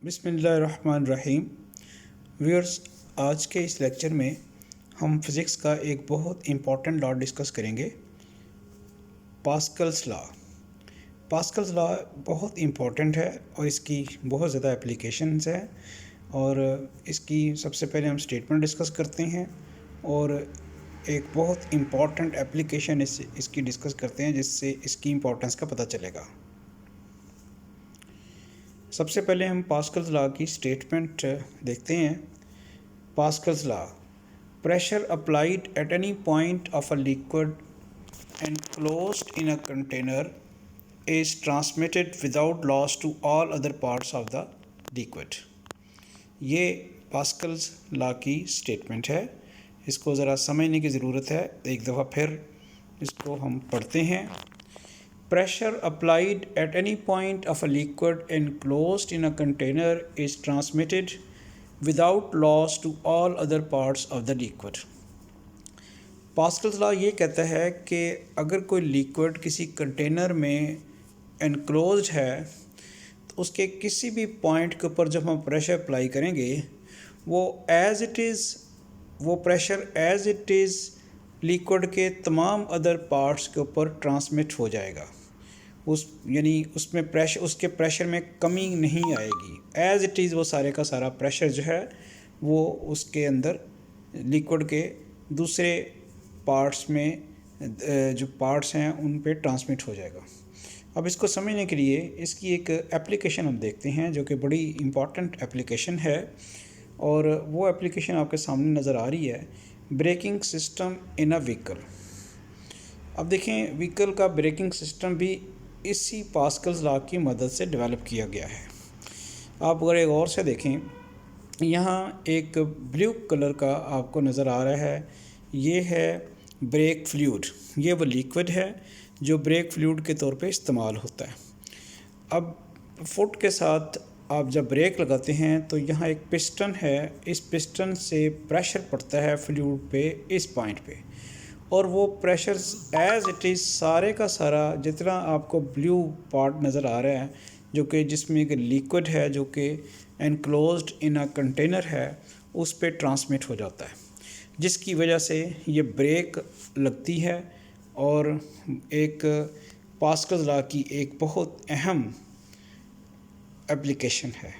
बिस्मिल्लाहिर्रहमानिर्रहीम। व्यूअर्स, आज के इस लेक्चर में हम फिज़िक्स का एक बहुत इम्पॉर्टेंट लॉ डिस्कस करेंगे, पास्कल्स लॉ। पास्कल्स लॉ बहुत इम्पॉर्टेंट है और इसकी बहुत ज़्यादा एप्लीकेशंस हैं। और इसकी सबसे पहले हम स्टेटमेंट डिस्कस करते हैं और एक बहुत इम्पॉर्टेंट एप्लीकेशन इसकी डिस्कस करते हैं जिससे इसकी इम्पोर्टेंस का पता चलेगा। सबसे पहले हम पास्कल्स लॉ की स्टेटमेंट देखते हैं। Pascal's law: pressure applied at any point of a liquid enclosed in a container is transmitted without loss to all other parts of the liquid। ये पास्कल्स लॉ की स्टेटमेंट है। इसको ज़रा समझने की ज़रूरत है। एक दफ़ा फिर इसको हम पढ़ते हैं। Pressure applied at any point of a liquid enclosed in a container is transmitted without loss to all other parts of the liquid। Pascal's law ये कहता है कि अगर कोई लिक्विड किसी कंटेनर में एनक्लोज्ड है तो उसके किसी भी पॉइंट के ऊपर जब हम प्रेशर अप्लाई करेंगे वो pressure as it is liquid के तमाम अदर पार्ट्स के ऊपर ट्रांसमिट हो जाएगा। उसके प्रेशर में कमी नहीं आएगी। एज इट इज़ वो सारे का सारा प्रेशर जो है वो उसके अंदर लिक्विड के दूसरे पार्ट्स में जो पार्ट्स हैं उन पे ट्रांसमिट हो जाएगा। अब इसको समझने के लिए इसकी एक एप्लीकेशन हम देखते हैं जो कि बड़ी इम्पॉर्टेंट एप्लीकेशन है और वो एप्लीकेशन आपके सामने नज़र आ रही है। Braking system in a vehicle. अब देखें, व्हीकल का ब्रेकिंग सिस्टम भी इसी पास्कल्स लॉ की मदद से डेवलप किया गया है। आप अगर एक और से देखें, यहाँ एक ब्लू कलर का आपको नज़र आ रहा है, ये है ब्रेक फ्लूइड। ये वो लिक्विड है जो ब्रेक फ्लूइड के तौर पे इस्तेमाल होता है। अब फुट के साथ आप जब ब्रेक लगाते हैं तो यहाँ एक पिस्टन है, इस पिस्टन से प्रेशर पड़ता है फ्लूइड पे इस पॉइंट पे, और वो प्रेशर एज इट इज़ सारे का सारा जितना आपको ब्लू पार्ट नज़र आ रहा है जो कि जिसमें एक लिक्विड है जो कि एनक्लोज्ड इन अ कंटेनर है उस पे ट्रांसमिट हो जाता है, जिसकी वजह से ये ब्रेक लगती है और एक पास्कल्स लॉ की एक बहुत अहम एप्लीकेशन है।